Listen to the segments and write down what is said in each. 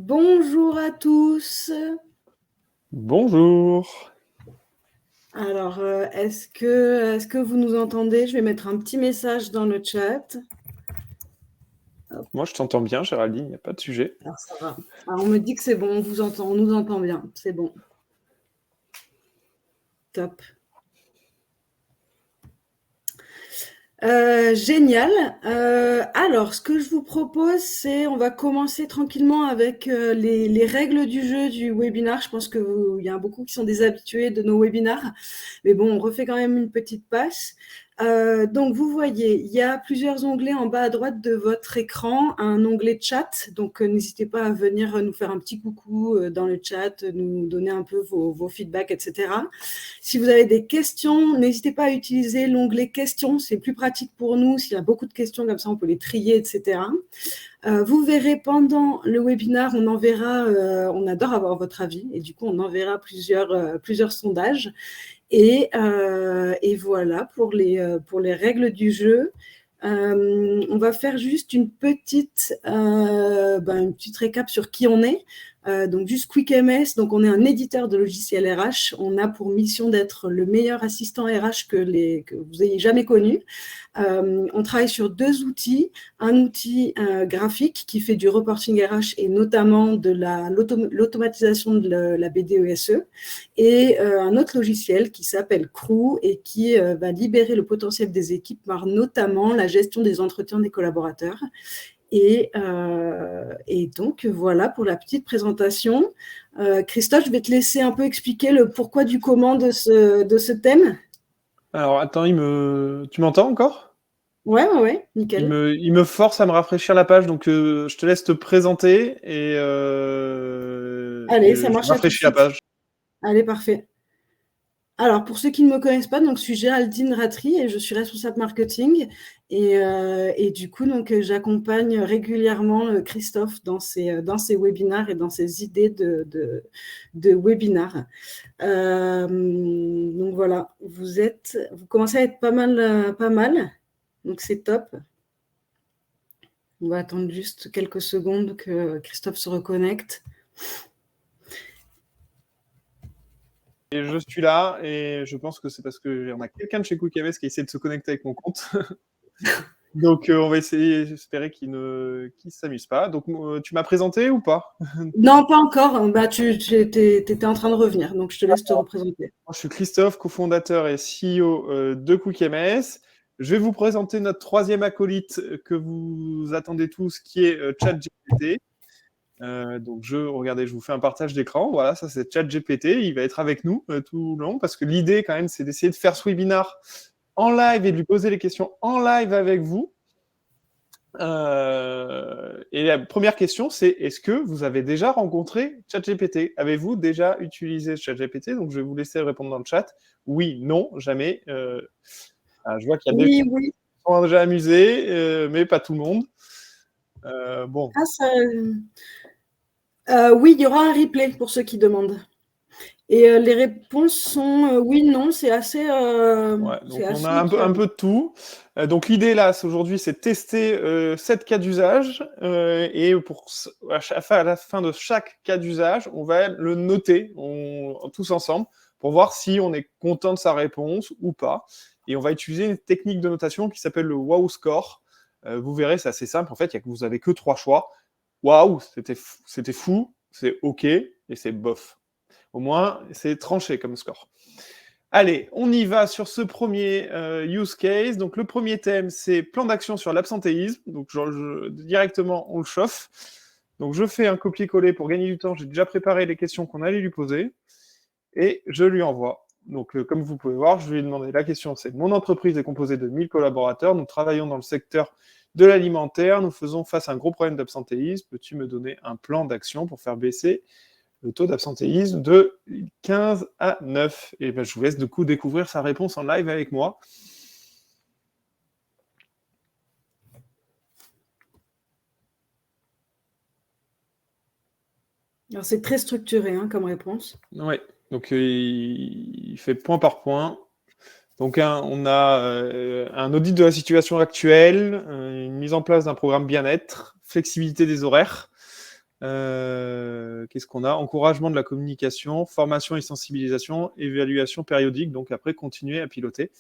Bonjour à tous. Bonjour. Alors, est-ce que vous nous entendez? Je vais mettre un petit message dans le chat. Moi, je t'entends bien, Géraldine, il n'y a pas de sujet. Alors, ça va. Alors, on me dit que c'est bon, on nous entend bien. C'est bon. Top. Génial. Alors, ce que je vous propose, c'est on va commencer tranquillement avec les règles du jeu du webinar. Je pense qu'il y a beaucoup qui sont des habitués de nos webinars. Mais bon, on refait quand même une petite passe. Donc, vous voyez, il y a plusieurs onglets en bas à droite de votre écran, un onglet chat. Donc, n'hésitez pas à venir nous faire un petit coucou dans le chat, nous donner un peu vos feedbacks, etc. Si vous avez des questions, n'hésitez pas à utiliser l'onglet questions. C'est plus pratique pour nous. S'il y a beaucoup de questions, comme ça, on peut les trier, etc. Vous verrez pendant le webinar, on enverra, on adore avoir votre avis, et du coup, on enverra plusieurs sondages. Et voilà pour les règles du jeu. On va faire juste une petite récap sur qui on est. Donc juste Quick MS, donc on est un éditeur de logiciels RH. On a pour mission d'être le meilleur assistant RH que vous ayez jamais connu. On travaille sur deux outils. Un outil graphique qui fait du reporting RH et notamment de l'automatisation de la BDESE, et un autre logiciel qui s'appelle Crew et qui va libérer le potentiel des équipes par notamment la gestion des entretiens des collaborateurs. Et donc, voilà pour la petite présentation. Christophe, je vais te laisser un peu expliquer le pourquoi du comment de ce thème. Alors, attends, tu m'entends encore? Ouais, nickel. Il me force à me rafraîchir la page, donc je te laisse te présenter Allez, ça et je marche à tout de rafraîchis la suite. page. Allez, parfait. Alors, pour ceux qui ne me connaissent pas, donc, je suis Géraldine Ratry et je suis responsable marketing. Et du coup, donc, j'accompagne régulièrement Christophe dans ses webinars et dans ses idées de webinars. Donc voilà, vous commencez à être pas mal. Donc c'est top. On va attendre juste quelques secondes que Christophe se reconnecte. Et je suis là, et je pense que c'est parce qu'il y en a quelqu'un de chez QuickMS qui essaie de se connecter avec mon compte. Donc, on va essayer, j'espérais qu'il ne s'amuse pas. Donc, tu m'as présenté ou pas? Non, pas encore. Bah, tu étais en train de revenir, donc je te laisse te représenter. Moi, je suis Christophe, cofondateur et CEO de QuickMS. Je vais vous présenter notre troisième acolyte que vous attendez tous, qui est ChatGPT. Donc, regardez, je vous fais un partage d'écran. Voilà, ça c'est ChatGPT. Il va être avec nous tout le long parce que l'idée, quand même, c'est d'essayer de faire ce webinar en live et de lui poser les questions en live avec vous. Et la première question, c'est est-ce que vous avez déjà rencontré ChatGPT? Avez-vous déjà utilisé ChatGPT? Donc, je vais vous laisser répondre dans le chat. Oui, non, jamais. Je vois qu'il y a des gens Oui. qui sont déjà amusés, mais pas tout le monde. Bon. Oui, il y aura un replay pour ceux qui demandent. Et les réponses sont oui, non, c'est assez. Ouais, donc on a un équivalent. peu de tout. Donc l'idée là, aujourd'hui, c'est de tester 7 cas d'usage. Et à la fin de chaque cas d'usage, on va le noter tous ensemble pour voir si on est content de sa réponse ou pas. Et on va utiliser une technique de notation qui s'appelle le Wow Score. Vous verrez, c'est assez simple. En fait, vous n'avez que 3 choix. Waouh, c'était fou, c'est OK et c'est bof. Au moins, c'est tranché comme score. Allez, on y va sur ce premier use case. Donc, le premier thème, c'est plan d'action sur l'absentéisme. Donc, directement, on le chauffe. Donc, je fais un copier-coller pour gagner du temps. J'ai déjà préparé les questions qu'on allait lui poser et je lui envoie. Donc, comme vous pouvez voir, je lui ai demandé la question, c'est mon entreprise est composée de 1000 collaborateurs. Nous travaillons dans le secteur de l'alimentaire. Nous faisons face à un gros problème d'absentéisme. Peux-tu me donner un plan d'action pour faire baisser le taux d'absentéisme de 15 à 9. Et ben, je vous laisse du coup découvrir sa réponse en live avec moi. Alors, c'est très structuré comme réponse. Oui, donc il fait point par point. Donc on a un audit de la situation actuelle, une mise en place d'un programme bien-être, flexibilité des horaires, Qu'est-ce qu'on a? Encouragement de la communication, formation et sensibilisation, évaluation périodique. Donc après, continuer à piloter.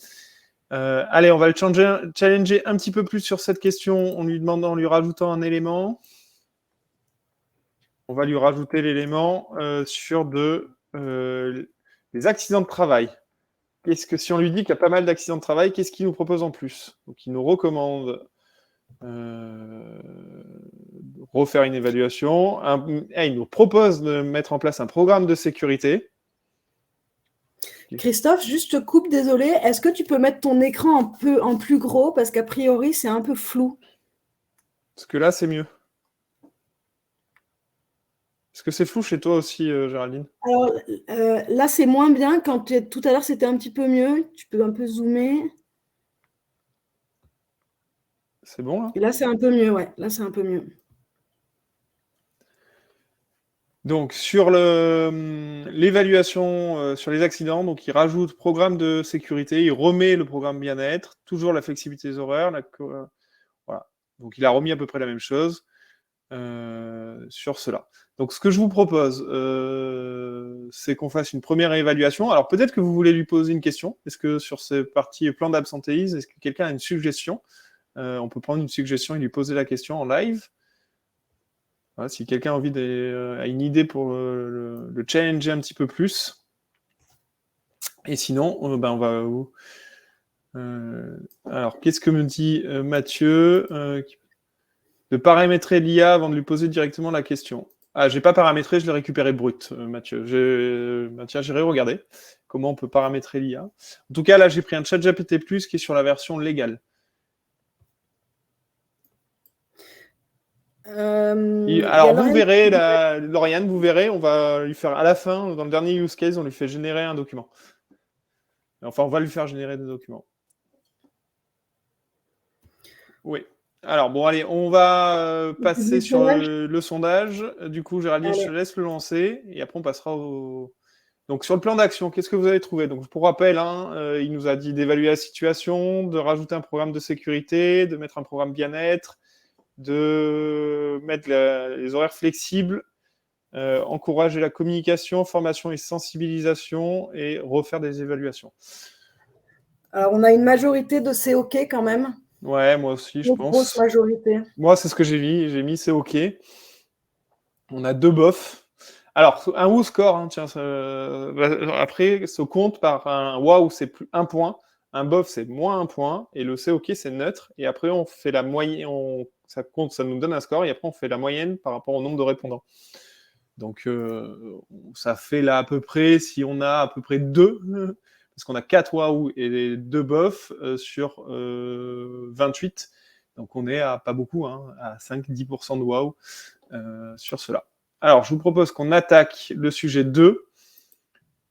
Allez, on va le challenger un petit peu plus sur cette question en lui rajoutant un élément. On va lui rajouter l'élément sur les accidents de travail. Qu'est-ce que si on lui dit qu'il y a pas mal d'accidents de travail, qu'est-ce qu'il nous propose en plus? Donc il nous recommande refaire une évaluation. Il nous propose de mettre en place un programme de sécurité. Christophe, juste te coupe, désolé. Est-ce que tu peux mettre ton écran un peu en plus gros parce qu'a priori c'est un peu flou. Parce que là c'est mieux. Est-ce que c'est flou chez toi aussi, Géraldine? Alors là c'est moins bien. Tout à l'heure c'était un petit peu mieux. Tu peux un peu zoomer. C'est bon là? Et là c'est un peu mieux, ouais. Là c'est un peu mieux. Donc sur l'évaluation sur les accidents, donc il rajoute programme de sécurité, il remet le programme bien-être, toujours la flexibilité des horaires, voilà. Donc il a remis à peu près la même chose sur cela. Donc ce que je vous propose, c'est qu'on fasse une première évaluation. Alors peut-être que vous voulez lui poser une question. Est-ce que sur ces parties plan d'absentéisme, est-ce que quelqu'un a une suggestion? On peut prendre une suggestion et lui poser la question en live. Voilà, si quelqu'un a une idée pour le challenger un petit peu plus. Et sinon, on va où? Alors, qu'est-ce que me dit Mathieu? De paramétrer l'IA avant de lui poser directement la question. Ah, j'ai pas paramétré, je l'ai récupéré brut, Mathieu. J'irai regarder comment on peut paramétrer l'IA. En tout cas, là, j'ai pris un ChatGPT+, qui est sur la version légale. Alors, vous verrez, Lauriane, vous verrez, on va lui faire à la fin, dans le dernier use case, on lui fait générer un document. Enfin, on va lui faire générer des documents. Oui. Alors, bon, allez, on va passer sur le sondage. Du coup, Géraldine, je te laisse le lancer et après, on passera au. Donc, sur le plan d'action, qu'est-ce que vous avez trouvé? Donc, pour rappel, il nous a dit d'évaluer la situation, de rajouter un programme de sécurité, de mettre un programme bien-être, de mettre les horaires flexibles, encourager la communication, formation et sensibilisation et refaire des évaluations. Alors, on a une majorité de c'est OK quand même. Ouais, moi aussi, je pense. Grosse majorité. Moi, c'est ce que j'ai mis. J'ai mis c'est OK. On a 2 bofs. Alors, un ou score, hein, tiens, après, se compte par un waouh, c'est plus 1 point. Un bof, c'est moins 1 point. Et le c'est OK, c'est neutre. Et après, on fait la moyenne. Ça compte, ça nous donne un score. Et après, on fait la moyenne par rapport au nombre de répondants. Donc, ça fait là à peu près, si on a à peu près 2, parce qu'on a 4 waouh et 2 bofs sur 28. Donc, on est à pas beaucoup, hein, à 5-10% de waouh sur cela. Alors, je vous propose qu'on attaque le sujet 2.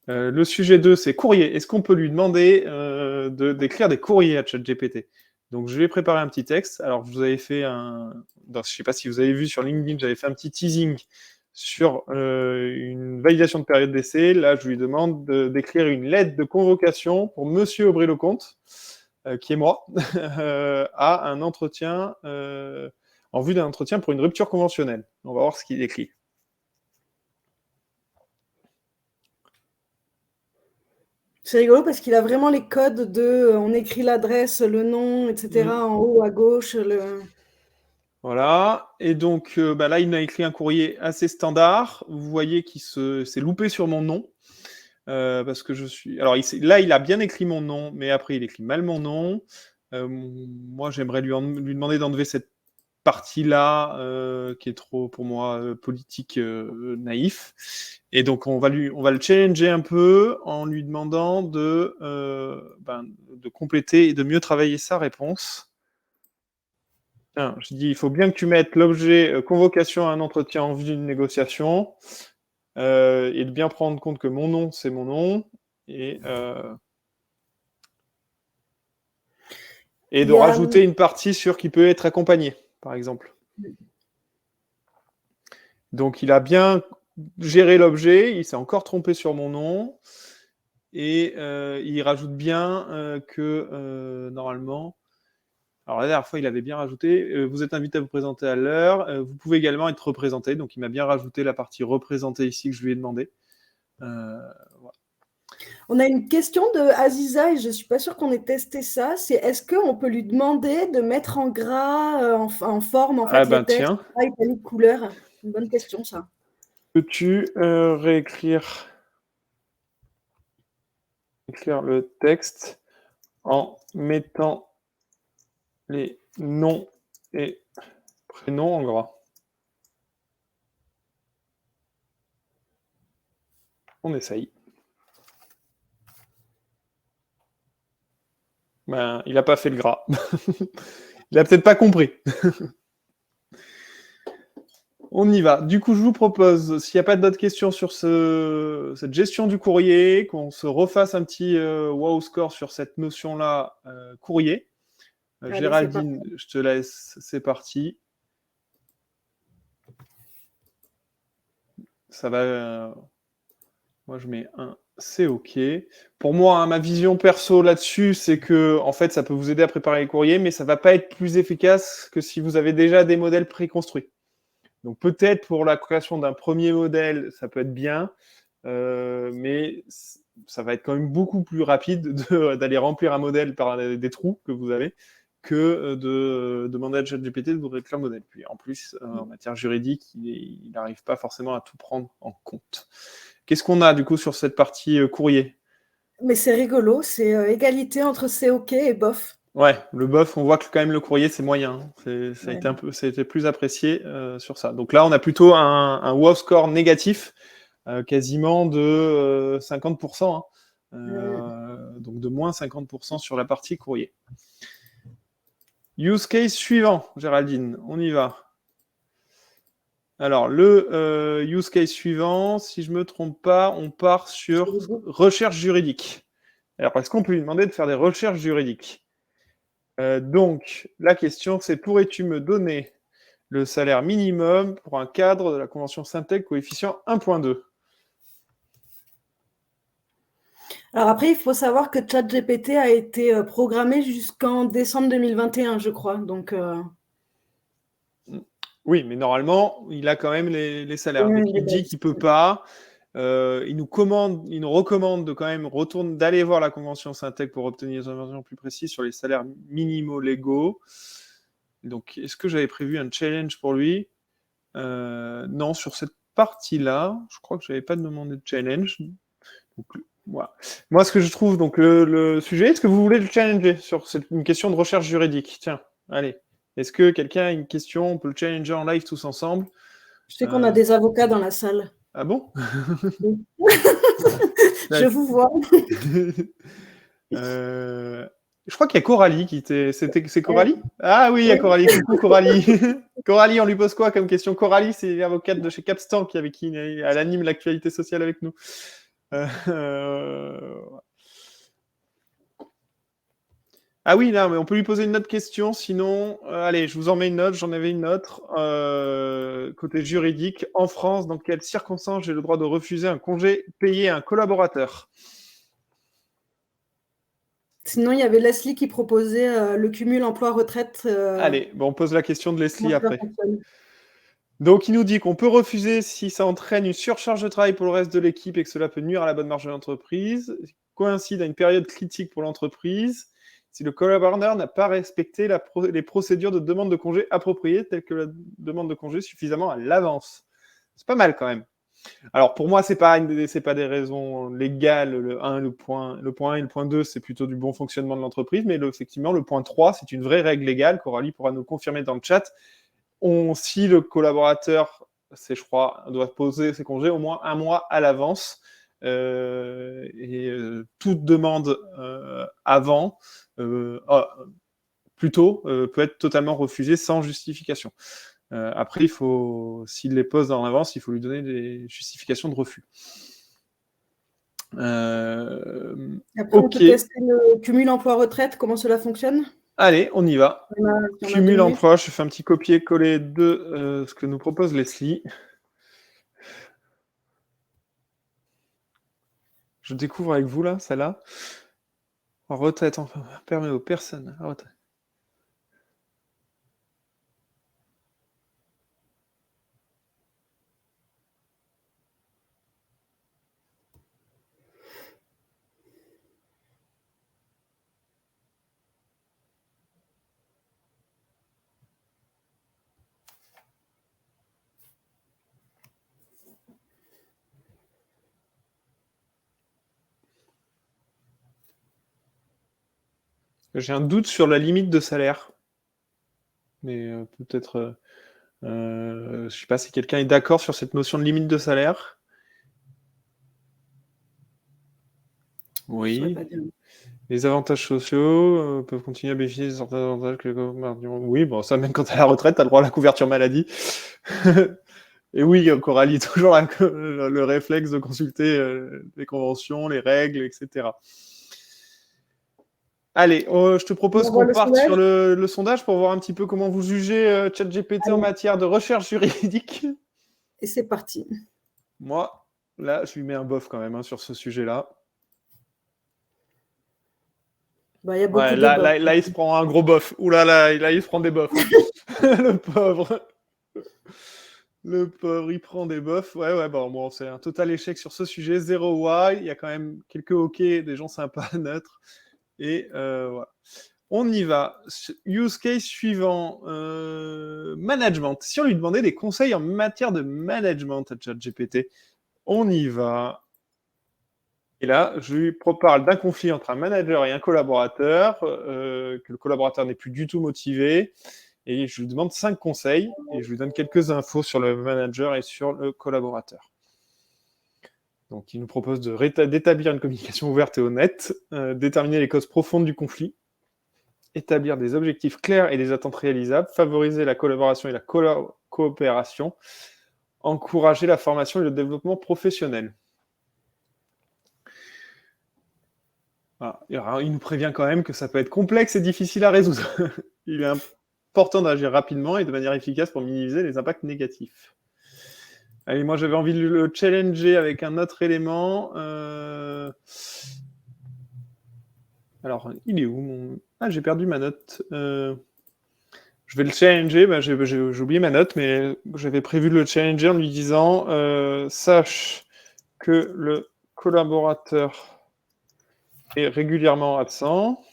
Le sujet 2, c'est courrier. Est-ce qu'on peut lui demander d'écrire des courriers à ChatGPT? Donc, je vais préparer un petit texte. Alors, je vous avais fait je ne sais pas si vous avez vu sur LinkedIn, j'avais fait un petit teasing sur une validation de période d'essai. Là, je lui demande d'écrire une lettre de convocation pour Monsieur Aubry-Lecomte, qui est moi, à un entretien, en vue d'un entretien pour une rupture conventionnelle. On va voir ce qu'il écrit. C'est rigolo parce qu'il a vraiment les codes on écrit l'adresse, le nom, etc. En haut à gauche. Voilà, et donc là, il m'a écrit un courrier assez standard. Vous voyez qu'il s'est loupé sur mon nom, parce que je suis. Alors, là, il a bien écrit mon nom, mais après, il écrit mal mon nom. Moi, j'aimerais lui demander d'enlever cette partie-là, qui est trop, pour moi, politique naïf. Et donc, on va le challenger un peu en lui demandant de compléter et de mieux travailler sa réponse. Je dis, il faut bien que tu mettes l'objet convocation à un entretien en vue d'une négociation et de bien prendre compte que mon nom, c'est mon nom et de rajouter une partie sur qui peut être accompagné, par exemple. Donc, il a bien géré l'objet, il s'est encore trompé sur mon nom et il rajoute bien que normalement... Alors la dernière fois, il avait bien rajouté, vous êtes invité à vous présenter à l'heure, vous pouvez également être représenté. Donc il m'a bien rajouté la partie représentée ici que je lui ai demandé. Voilà. On a une question de Aziza et je ne suis pas sûre qu'on ait testé ça. C'est est-ce qu'on peut lui demander de mettre en gras, en forme, en fait, les textes, Tiens. italique, couleur? Une bonne question, ça. Peux-tu réécrire le texte en mettant les noms et prénoms en gras? On essaye. Il n'a pas fait le gras. Il n'a peut-être pas compris. On y va. Du coup, je vous propose, s'il n'y a pas d'autres questions sur cette gestion du courrier, qu'on se refasse un petit wow score sur cette notion-là, courrier. Allez, Géraldine, je te laisse, c'est parti. Ça va. Moi, je mets un, c'est OK. Pour moi, hein, ma vision perso là-dessus, c'est que, en fait, ça peut vous aider à préparer les courriers, mais ça ne va pas être plus efficace que si vous avez déjà des modèles préconstruits. Donc, peut-être pour la création d'un premier modèle, ça peut être bien, mais ça va être quand même beaucoup plus rapide d'aller remplir un modèle par des trous que vous avez que de demander à ChatGPT de vous réécrire le modèle. Puis en plus, en matière juridique, il n'arrive pas forcément à tout prendre en compte. Qu'est-ce qu'on a du coup sur cette partie courrier? Mais c'est rigolo, c'est égalité entre c'est OK et bof. Ouais, le bof, on voit que quand même le courrier, c'est moyen. Ça a Ouais. été plus apprécié sur ça. Donc là, on a plutôt un wow score négatif, quasiment de 50%. Donc de moins 50% sur la partie courrier. Use case suivant, Géraldine, on y va. Alors, le use case suivant, si je ne me trompe pas, on part sur recherche juridique. Alors, est-ce qu'on peut lui demander de faire des recherches juridiques? Donc, la question, c'est pourrais-tu me donner le salaire minimum pour un cadre de la convention Syntec coefficient 1.2? Alors après, il faut savoir que ChatGPT a été programmé jusqu'en décembre 2021, je crois. Donc, oui, mais normalement, il a quand même les salaires. Donc, il dit qu'il ne peut pas. Il nous recommande de quand même d'aller voir la convention Syntec pour obtenir des informations plus précises sur les salaires minimaux légaux. Donc, est-ce que j'avais prévu un challenge pour lui? Non, sur cette partie-là, je crois que je n'avais pas demandé de challenge. Donc, voilà. Moi, ce que je trouve, donc le sujet, est-ce que vous voulez le challenger sur une question de recherche juridique? Tiens, allez. Est-ce que quelqu'un a une question? On peut le challenger en live tous ensemble. je sais qu'on a des avocats dans la salle. Ah bon? Je vous vois. Je crois qu'il y a Coralie qui était. C'est Coralie? Ah oui, il y a Coralie. Coucou Coralie. Coralie, on lui pose quoi comme question? Coralie, c'est l'avocate de chez Capstan avec qui elle anime l'actualité sociale avec nous. Ah oui, non, mais on peut lui poser une autre question, sinon, allez, je vous en mets une autre, j'en avais une autre. Côté juridique, en France, dans quelles circonstances j'ai le droit de refuser un congé payé à un collaborateur? Sinon, il y avait Leslie qui proposait le cumul emploi-retraite. Allez, bon, on pose la question de Leslie après. Donc, il nous dit qu'on peut refuser si ça entraîne une surcharge de travail pour le reste de l'équipe et que cela peut nuire à la bonne marge de l'entreprise, coïncide à une période critique pour l'entreprise, si le collaborateur n'a pas respecté les procédures de demande de congé appropriées, telles que la demande de congé suffisamment à l'avance. C'est pas mal quand même. Alors, pour moi, c'est pas des raisons légales, le point 1 et le point 2, c'est plutôt du bon fonctionnement de l'entreprise, mais effectivement, le point 3, c'est une vraie règle légale. Coralie pourra nous confirmer dans le chat. Si le collaborateur, je crois, doit poser ses congés au moins un mois à l'avance, toute demande avant, plutôt, peut être totalement refusée sans justification. Après, s'il les pose en avance, il faut lui donner des justifications de refus. Après, on peut tester le cumul emploi-retraite, comment cela fonctionne? Allez, on y va. Cumul emploi, je fais un petit copier-coller de ce que nous propose Leslie. Je découvre avec vous, là, celle-là. En retraite, enfin, permet aux personnes. J'ai un doute sur la limite de salaire. Mais peut-être... je sais pas si quelqu'un est d'accord sur cette notion de limite de salaire. Je saurais Oui. pas dire. Les avantages sociaux peuvent continuer à bénéficier de certains avantages que les... Oui, bon, ça, même quand tu as la retraite, tu as le droit à la couverture maladie. Et oui, Coralie, toujours le réflexe de consulter les conventions, les règles, etc. Allez, je te propose On voit qu'on le parte sur sondage. le sondage pour voir un petit peu comment vous jugez ChatGPT en Allez, matière de recherche juridique. et c'est parti. Moi, là, je lui mets un bof quand même sur ce sujet-là. Bah, il y a Ouais, beaucoup de bof. là, il se prend un gros bof. Ouh là, il se prend des bofs. Hein. Le pauvre. Le pauvre, il prend des bofs. Ouais, bon, c'est un total échec sur ce sujet. 0 Y. Il y a quand même quelques OK, des gens sympas, neutres. Et voilà. On y va. Use case suivant. Management. Si on lui demandait des conseils en matière de management à ChatGPT, on y va. Et là, je lui parle d'un conflit entre un manager et un collaborateur, que le collaborateur n'est plus du tout motivé. Et je lui demande 5 conseils et je lui donne quelques infos sur le manager et sur le collaborateur. Donc, il nous propose d'établir une communication ouverte et honnête, déterminer les causes profondes du conflit, établir des objectifs clairs et des attentes réalisables, favoriser la collaboration et la coopération, encourager la formation et le développement professionnel. Alors, il nous prévient quand même que ça peut être complexe et difficile à résoudre. Il est important d'agir rapidement et de manière efficace pour minimiser les impacts négatifs. Allez, moi j'avais envie de le challenger avec un autre élément. Alors, il est où mon... Ah, j'ai perdu ma note. Je vais le challenger. J'ai oublié ma note, mais j'avais prévu de le challenger en lui disant sache que le collaborateur est régulièrement absent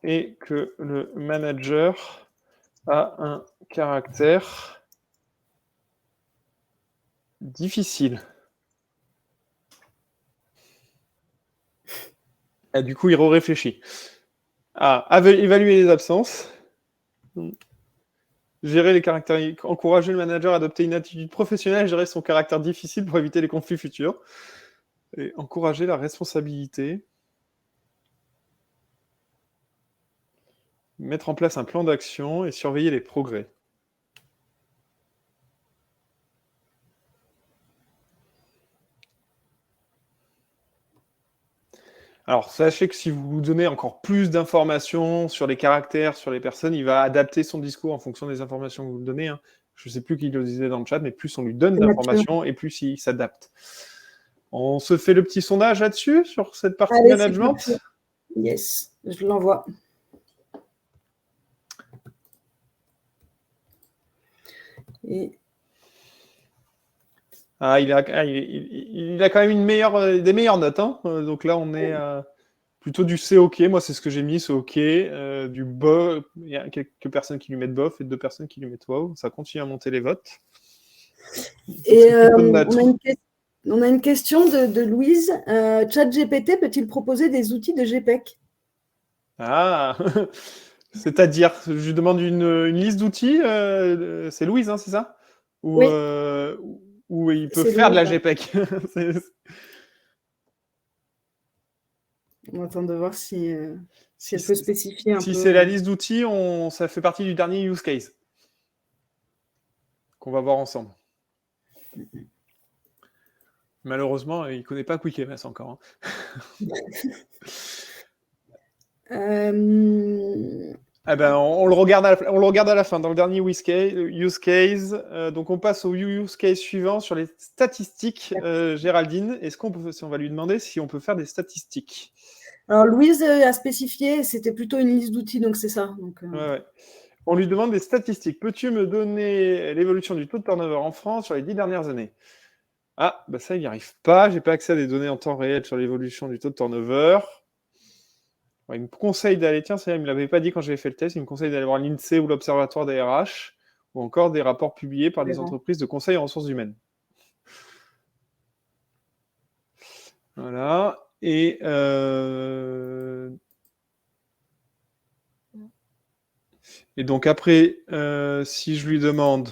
et que le manager a un caractère difficile. Et du coup, il réfléchit. Évaluer les absences. Gérer les caractères, encourager le manager à adopter une attitude professionnelle, gérer son caractère difficile pour éviter les conflits futurs. Et encourager la responsabilité. Mettre en place un plan d'action et surveiller les progrès. Alors, sachez que si vous vous donnez encore plus d'informations sur les caractères, sur les personnes, il va adapter son discours en fonction des informations que vous lui donnez. Hein. Je ne sais plus qui le disait dans le chat, mais plus on lui donne d'informations et plus il s'adapte. On se fait le petit sondage là-dessus, sur cette partie Allez, management. Yes, je l'envoie. Et... il a quand même des meilleures notes. Hein. Donc là, on est plutôt du C OK. Moi, c'est ce que j'ai mis, c'est OK. Du bof. Il y a quelques personnes qui lui mettent bof et 2 personnes qui lui mettent wow. Ça continue à monter les votes. Et on a une question de Louise. ChatGPT peut-il proposer des outils de GPEC? Ah c'est-à-dire, je lui demande une liste d'outils. C'est Louise, hein, c'est ça? Oui. Où il peut faire de la GPEC. On attend de voir si elle peut spécifier un peu. Si c'est la liste d'outils, ça fait partie du dernier use case qu'on va voir ensemble. Malheureusement, il ne connaît pas QuickMS encore. Hein. On le regarde à la fin, dans le dernier use case. Donc, on passe au use case suivant sur les statistiques. Géraldine, on va lui demander si on peut faire des statistiques. Alors, Louise a spécifié, c'était plutôt une liste d'outils, donc c'est ça. Donc, ouais. On lui demande des statistiques. Peux-tu me donner l'évolution du taux de turnover en France sur les 10 dernières années? Ah, ça, il n'y arrive pas. Je n'ai pas accès à des données en temps réel sur l'évolution du taux de turnover. Il me conseille d'aller, tiens, il ne me l'avait pas dit quand j'avais fait le test, il me conseille d'aller voir l'INSEE ou l'Observatoire des RH, ou encore des rapports publiés par des entreprises de conseil en ressources humaines. Voilà. Et donc après, si je lui demande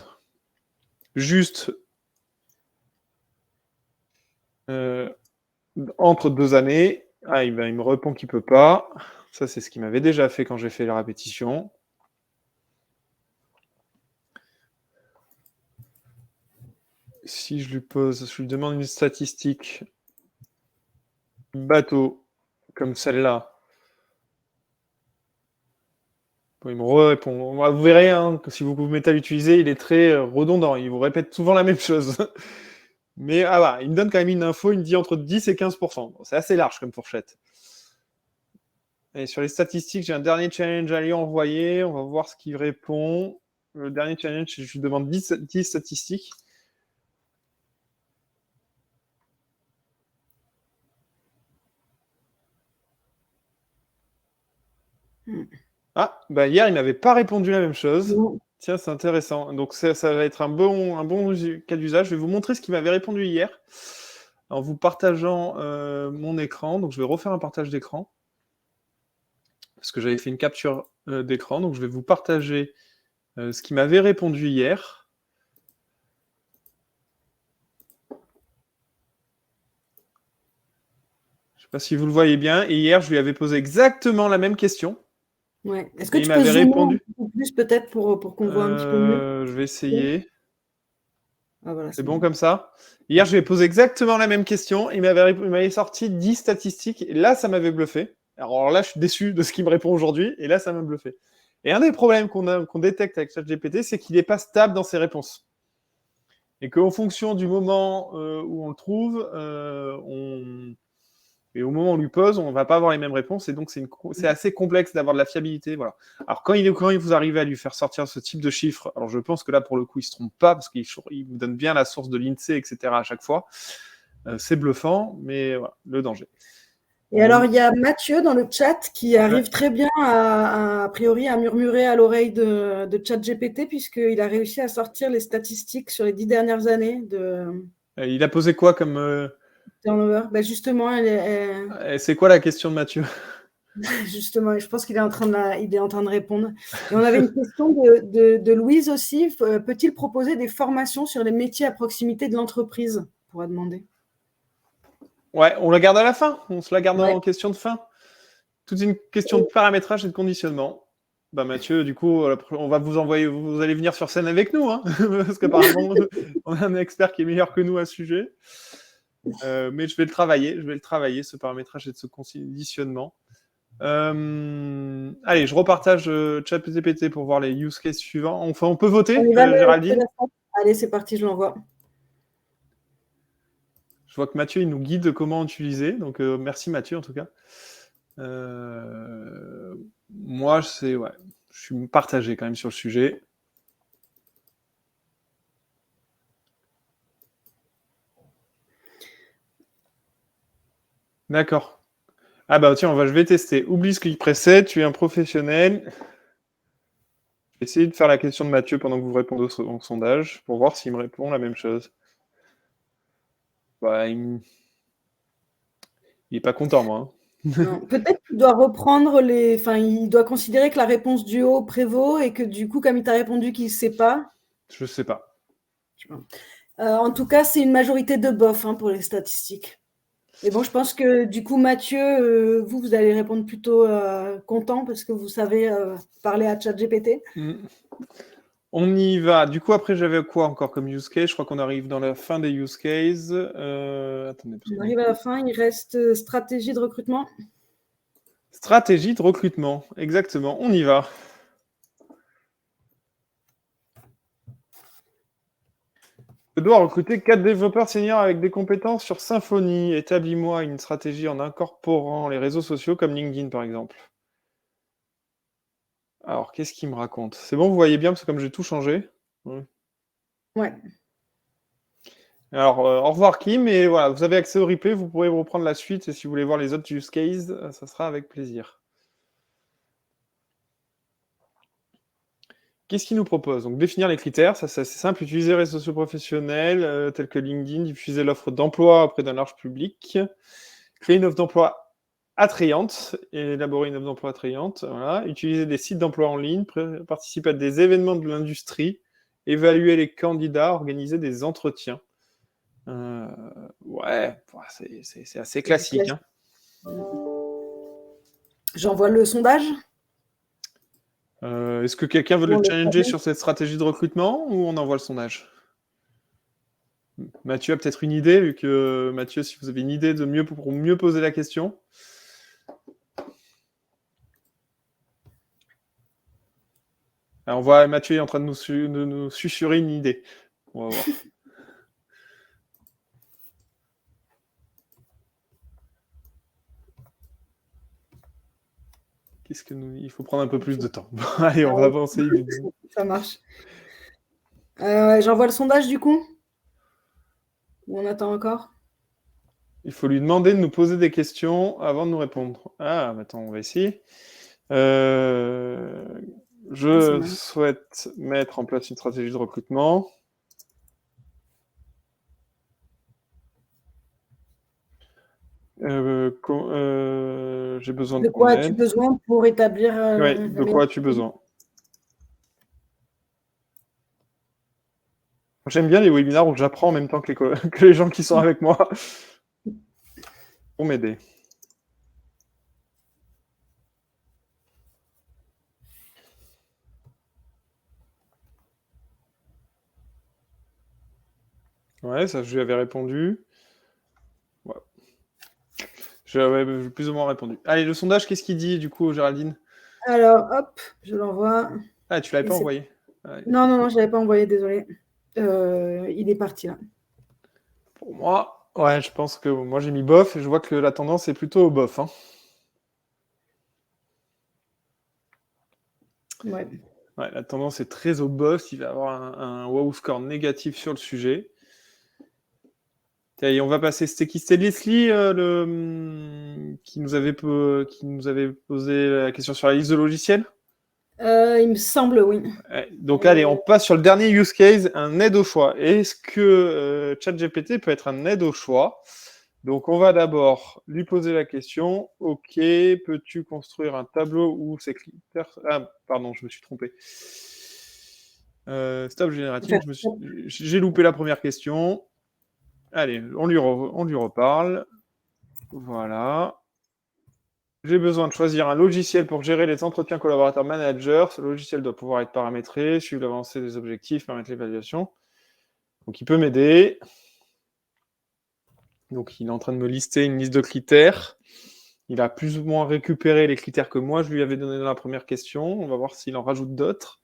juste entre 2 années, il me répond qu'il peut pas. Ça, c'est ce qu'il m'avait déjà fait quand j'ai fait la répétition. Si je lui demande une statistique bateau comme celle-là, il me répond. Vous verrez, hein, que si vous vous mettez à l'utiliser, il est très redondant. Il vous répète souvent la même chose. Mais voilà, il me donne quand même une info, il me dit entre 10 et 15%. Bon, c'est assez large comme fourchette. Et sur les statistiques, j'ai un dernier challenge à lui envoyer. On va voir ce qu'il répond. Le dernier challenge, je lui demande 10 statistiques. Ah, bah hier, il m'avait pas répondu la même chose. Non. Tiens, c'est intéressant. Donc ça va être un bon cas d'usage. Je vais vous montrer ce qu'il m'avait répondu hier en vous partageant mon écran. Donc je vais refaire un partage d'écran parce que j'avais fait une capture d'écran. Donc je vais vous partager ce qu'il m'avait répondu hier. Je ne sais pas si vous le voyez bien. Et hier, je lui avais posé exactement la même question. Ouais. Est-ce que Et il tu peux m'avait zoomer un répondu. petit peu plus peut-être pour qu'on voit un petit peu mieux? Je vais essayer. Ah, voilà, C'est c'est bon bon. comme ça? Hier, je lui ai posé exactement la même question. Il m'avait sorti 10 statistiques. Et là, ça m'avait bluffé. Alors là, je suis déçu de ce qu'il me répond aujourd'hui. Et là, ça m'a bluffé. Et un des problèmes qu'on détecte avec ChatGPT, c'est qu'il n'est pas stable dans ses réponses. Et qu'en fonction du moment où on le trouve, et au moment où on lui pose, on ne va pas avoir les mêmes réponses. Et donc, c'est assez complexe d'avoir de la fiabilité. Voilà. Alors, quand vous arrivez à lui faire sortir ce type de chiffres, alors je pense que là, pour le coup, il ne se trompe pas parce qu'il vous donne bien la source de l'INSEE, etc. à chaque fois. C'est bluffant, mais voilà, le danger. Et alors, il y a Mathieu dans le chat qui arrive très bien a priori, à murmurer à l'oreille de ChatGPT puisqu'il a réussi à sortir les statistiques sur les 10 dernières années de Il a posé quoi comme... turnover. Ben justement, C'est quoi la question de Mathieu? justement, je pense qu'il est en train de répondre. Et on avait une question de Louise aussi. Peut-il proposer des formations sur les métiers à proximité de l'entreprise? On pourra demander. Ouais, on la garde à la fin. On se la garde Ouais. en question de fin. Toute une question de paramétrage et de conditionnement. Bah Mathieu, du coup, on va vous envoyer, vous allez venir sur scène avec nous, hein, parce qu'apparemment, on a un expert qui est meilleur que nous à ce sujet. Mais je vais le travailler, ce paramétrage et ce conditionnement. Allez, je repartage ChatGPT pour voir les use cases suivants. Enfin, on peut voter, On y va Géraldine? Allez, c'est parti, je l'envoie. Je vois que Mathieu, il nous guide comment utiliser. Donc, merci Mathieu, en tout cas. Moi, je suis partagé quand même sur le sujet. D'accord. Ah bah tiens, je vais tester. Oublie ce qui précède, tu es un professionnel. Je vais essayer de faire la question de Mathieu pendant que vous répondez au sondage pour voir s'il me répond la même chose. Bah, il est pas content, moi. Hein. Non, peut-être qu'il doit reprendre enfin, il doit considérer que la réponse du haut prévaut et que du coup, comme il t'a répondu qu'il ne sait pas. Je sais pas. En tout cas, c'est une majorité de bof pour les statistiques. Et bon, je pense que du coup, Mathieu, vous allez répondre plutôt content parce que vous savez parler à ChatGPT. On y va. Du coup, après, j'avais quoi encore comme use case? Je crois qu'on arrive dans la fin des use cases. Attendez, On arrive à la fin, il reste stratégie de recrutement. Stratégie de recrutement, exactement. On y va. Je dois recruter 4 développeurs seniors avec des compétences sur Symfony. Établis-moi une stratégie en incorporant les réseaux sociaux comme LinkedIn, par exemple. Alors, qu'est-ce qu'il me raconte? C'est bon, vous voyez bien, parce que comme j'ai tout changé. Ouais. Alors, au revoir Kim, et voilà, vous avez accès au replay, vous pourrez reprendre la suite, et si vous voulez voir les autres use cases, ça sera avec plaisir. Qu'est-ce qu'il nous propose? Donc, définir les critères, ça c'est assez simple, utiliser les réseaux sociaux professionnels, tels que LinkedIn, diffuser l'offre d'emploi auprès d'un large public, Créer une offre d'emploi attrayante, élaborer une offre d'emploi attrayante, voilà. Utiliser des sites d'emploi en ligne, participer à des événements de l'industrie, évaluer les candidats, organiser des entretiens. Ouais, c'est assez classique. Hein. J'envoie le sondage. Est-ce que quelqu'un veut le challenger sur cette stratégie de recrutement ou on envoie le sondage? Mathieu a peut-être une idée, vu que Mathieu, si vous avez une idée pour mieux poser la question. Alors, on voit Mathieu est en train de nous susurrer une idée. On va voir. Il faut prendre un peu plus de temps. Allez, on va avancer. Ça marche. J'envoie le sondage du coup? Ou on attend encore? Il faut lui demander de nous poser des questions avant de nous répondre. Ah, attends, on va essayer. Je souhaite mettre en place une stratégie de recrutement. J'ai besoin de quoi as-tu besoin pour établir de quoi as-tu besoin? J'aime bien les webinaires où j'apprends en même temps que les gens qui sont avec moi pour m'aider. Ouais, ça, je lui avais répondu. Ouais. J'avais plus ou moins répondu. Allez, le sondage, qu'est-ce qu'il dit, du coup, Géraldine? Alors, hop, je l'envoie. Ah, tu l'avais pas envoyé? Non, je l'avais pas envoyé, désolé. Il est parti, là. Pour moi, ouais, je pense que moi, j'ai mis bof, et je vois que la tendance est plutôt au bof. Hein. Ouais. Ouais, la tendance est très au bof. Il va y avoir un wow score négatif sur le sujet. Et on va passer. C'était qui? C'était Leslie qui nous avait posé la question sur la liste de logiciels. Il me semble, oui. Donc allez, on passe sur le dernier use case, un aide au choix. Est-ce que ChatGPT peut être un aide au choix? Donc on va d'abord lui poser la question. Ok, peux-tu construire un tableau où ces critères... Ah, pardon, je me suis trompé. Stop génératif, j'ai loupé la première question. Allez, on lui reparle. Voilà. J'ai besoin de choisir un logiciel pour gérer les entretiens collaborateurs managers. Ce logiciel doit pouvoir être paramétré, suivre l'avancée des objectifs, permettre l'évaluation. Donc il peut m'aider. Donc il est en train de me lister une liste de critères. Il a plus ou moins récupéré les critères que moi je lui avais donné dans la première question. On va voir s'il en rajoute d'autres.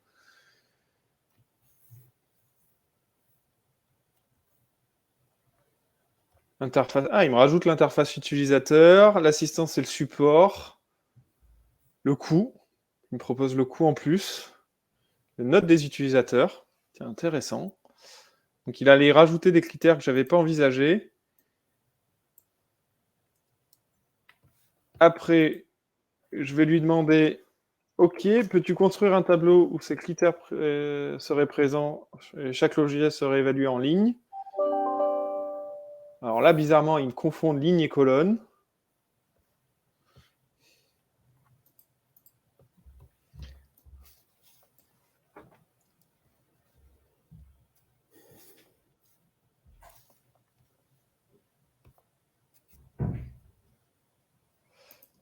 Interface. Ah, il me rajoute l'interface utilisateur, l'assistance et le support, le coût. Il me propose le coût en plus, les notes des utilisateurs. C'est intéressant. Donc il allait rajouter des critères que je n'avais pas envisagés. Après, je vais lui demander, ok, peux-tu construire un tableau où ces critères seraient présents et chaque logiciel serait évalué en ligne? Alors là, bizarrement, il me confond ligne et colonne.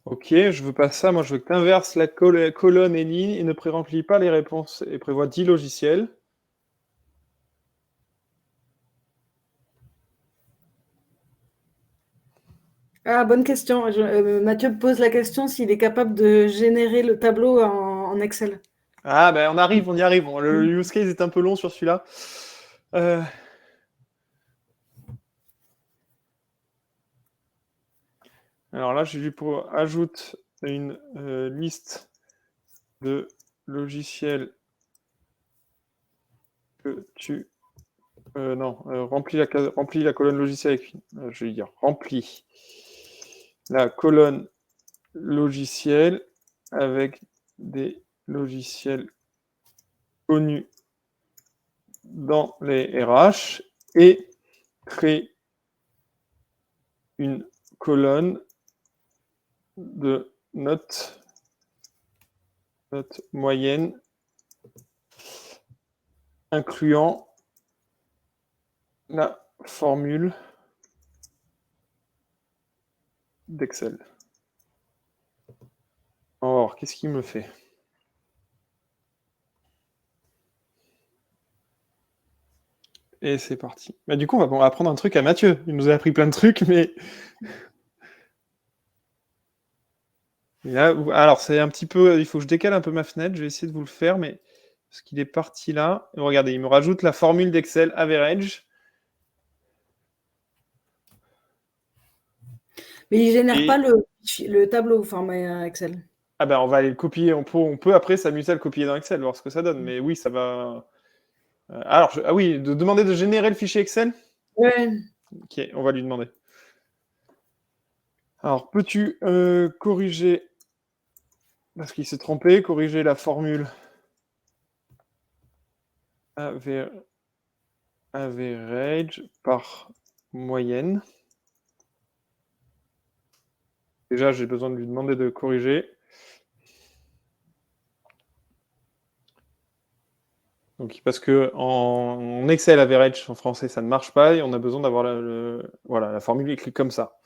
Ok, je veux pas ça. Moi, je veux que tu inverses la colonne et ligne et ne pré-remplis pas les réponses et prévois 10 logiciels. Ah, bonne question. Mathieu me pose la question s'il est capable de générer le tableau en Excel. Ah, ben on y arrive. Le use case est un peu long sur celui-là. Alors là, je lui ajoute une liste de logiciels que tu... remplis la colonne logiciel avec... je vais dire, remplis la colonne logiciel avec des logiciels connus dans les RH et crée une colonne de note moyenne incluant la formule d'Excel. Alors, qu'est-ce qu'il me fait? Et c'est parti. Bah, du coup, on va apprendre un truc à Mathieu. Il nous a appris plein de trucs, mais... Là, alors, c'est un petit peu... Il faut que je décale un peu ma fenêtre. Je vais essayer de vous le faire, mais... Parce qu'il est parti là. Et regardez, il me rajoute la formule d'Excel average. Mais il génère pas le tableau au format Excel. Ah ben, on va aller le copier. On peut après s'amuser à le copier dans Excel, voir ce que ça donne. Mais oui, ça va... Alors, ah oui, de demander de générer le fichier Excel. Ouais. Ok, on va lui demander. Alors, peux-tu corriger, parce qu'il s'est trompé, corriger la formule average par moyenne. Déjà, j'ai besoin de lui demander de corriger. Donc, parce que en Excel average en français, ça ne marche pas et on a besoin d'avoir la formule écrite comme ça.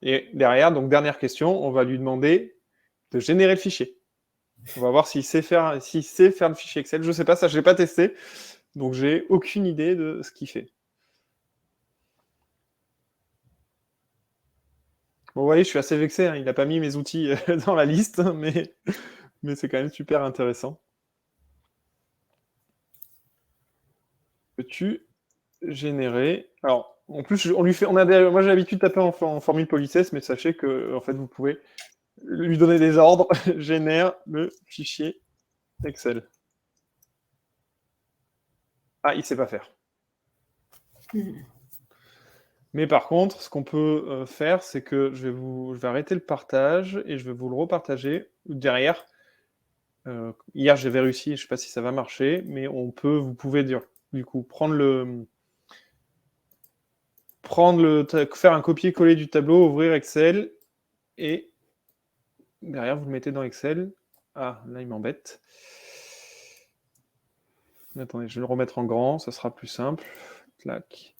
Et derrière, donc dernière question, on va lui demander de générer le fichier. On va voir s'il sait faire le fichier Excel. Je ne sais pas, ça, je l'ai pas testé. Donc, j'ai aucune idée de ce qu'il fait. Bon, vous voyez, je suis assez vexé. Hein. Il n'a pas mis mes outils dans la liste, mais c'est quand même super intéressant. Peux-tu générer... Alors, en plus, moi, j'ai l'habitude de taper en formule politesse, mais sachez que, en fait, vous pouvez lui donner des ordres. Génère le fichier Excel. Ah, il ne sait pas faire. Mais par contre, ce qu'on peut faire, c'est que je vais arrêter le partage et je vais vous le repartager derrière. Hier, j'avais réussi, je ne sais pas si ça va marcher, mais vous pouvez du coup faire un copier-coller du tableau, ouvrir Excel et derrière, vous le mettez dans Excel. Ah, là, il m'embête. Attendez, je vais le remettre en grand, ça sera plus simple. Clac.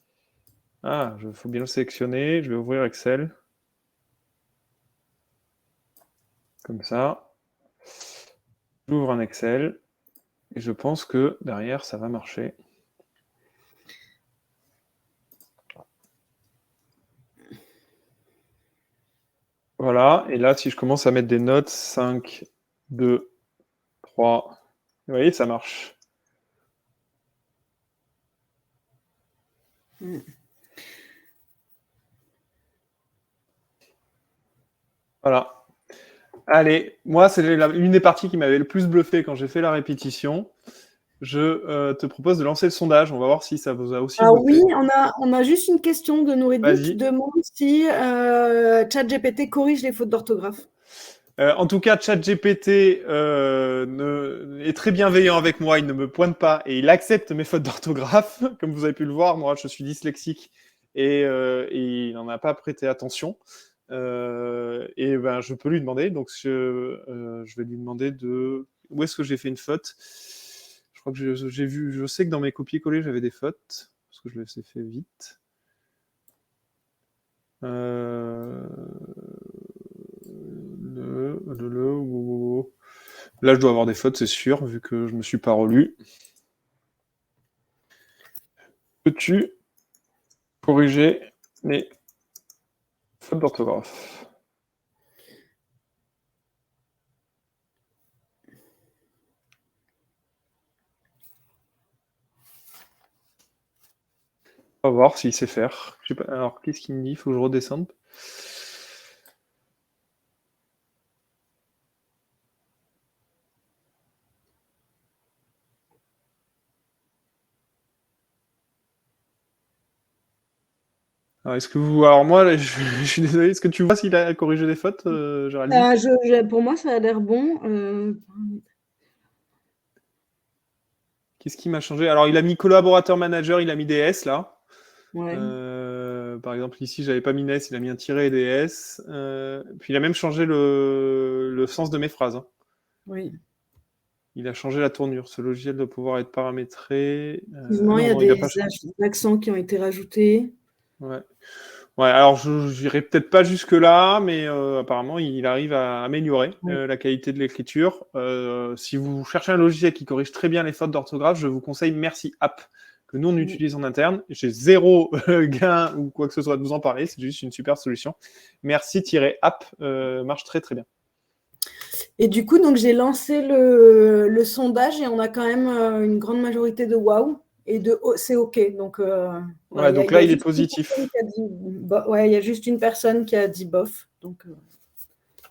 Ah, il faut bien le sélectionner. Je vais ouvrir Excel. Comme ça. J'ouvre un Excel. Et je pense que derrière, ça va marcher. Voilà. Et là, si je commence à mettre des notes, 5, 2, 3, vous voyez, ça marche. Voilà. Allez, moi, c'est une des parties qui m'avait le plus bluffé quand j'ai fait la répétition. Je te propose de lancer le sondage. On va voir si ça vous a aussi bluffé. Oui, on a juste une question de Noureddin qui demande si ChatGPT corrige les fautes d'orthographe. En tout cas, ChatGPT est très bienveillant avec moi. Il ne me pointe pas et il accepte mes fautes d'orthographe. Comme vous avez pu le voir, moi, je suis dyslexique et il n'en a pas prêté attention. Et ben, je peux lui demander. Donc, je vais lui demander où est-ce que j'ai fait une faute. Je crois que je sais que dans mes copier-coller, j'avais des fautes parce que je les ai fait vite. Là, je dois avoir des fautes, c'est sûr, vu que je ne me suis pas relu. Peux-tu corriger les fautes d'orthographe? On va voir s'il sait faire. Je sais pas. Alors, qu'est-ce qu'il me dit? Il faut que je redescende. Alors moi, je suis désolé. Est-ce que tu vois s'il a corrigé des fautes, Géraldine? Pour moi, ça a l'air bon. Qu'est-ce qui m'a changé? Alors, il a mis collaborateur manager, il a mis des S là. Ouais. Par exemple, ici, j'avais pas mis NES, il a mis un tiret et des S. Puis il a même changé le sens de mes phrases. Hein. Oui. Il a changé la tournure. Ce logiciel doit pouvoir être paramétré. Effectivement, il y a Non, il n'a des pas changé. accents qui ont été rajoutés. Ouais. Ouais, alors je n'irai peut-être pas jusque-là, mais apparemment, il arrive à améliorer Oui. la qualité de l'écriture. Si vous cherchez un logiciel qui corrige très bien les fautes d'orthographe, je vous conseille Merci App, que nous, on utilise en interne. J'ai zéro gain ou quoi que ce soit de vous en parler, c'est juste une super solution. Merci-App marche très très bien. Et du coup, donc j'ai lancé le sondage et on a quand même une grande majorité de wow et de c'est OK. Donc, Ouais, donc là, il est positif. Il y a juste une personne qui a dit bof. Donc,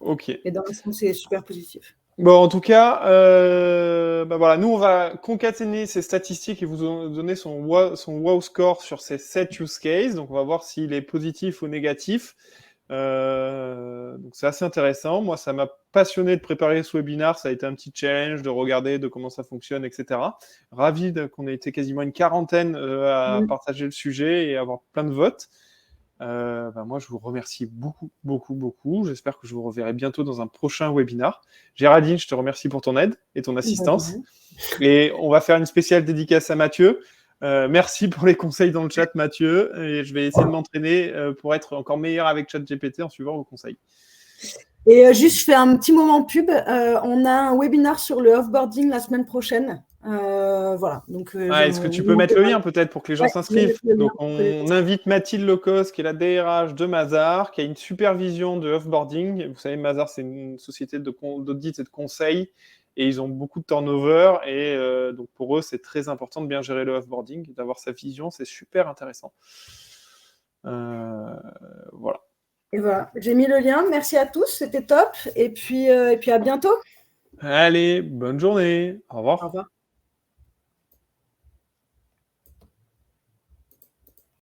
OK. et dans l'ensemble, c'est super positif. Bon, en tout cas, voilà, nous, on va concaténer ces statistiques et vous donner son wow score sur ces 7 use cases. Donc, on va voir s'il est positif ou négatif. Donc, c'est assez intéressant. Moi, ça m'a passionné de préparer ce webinaire. Ça a été un petit challenge de regarder de comment ça fonctionne, etc. Ravi qu'on ait été quasiment une quarantaine à partager le sujet et avoir plein de votes. Moi, je vous remercie beaucoup, beaucoup, beaucoup. J'espère que je vous reverrai bientôt dans un prochain webinar. Géraldine, je te remercie pour ton aide et ton assistance. Et on va faire une spéciale dédicace à Mathieu. Merci pour les conseils dans le chat, Mathieu. Et je vais essayer de m'entraîner pour être encore meilleur avec ChatGPT en suivant vos conseils. Et juste, je fais un petit moment pub. On a un webinar sur le offboarding la semaine prochaine. Voilà. Donc, est-ce que tu peux mettre le lien peut-être pour que les gens s'inscrivent? Donc, on invite Mathilde Lecos, qui est la DRH de Mazars, qui a une supervision de offboarding. Vous savez, Mazars, c'est une société d'audit et de conseil, et ils ont beaucoup de turnover. Et donc, pour eux, c'est très important de bien gérer le offboarding, d'avoir sa vision. C'est super intéressant. Voilà. Et voilà. J'ai mis le lien. Merci à tous. C'était top. Et puis à bientôt. Allez, bonne journée. Au revoir. Au revoir.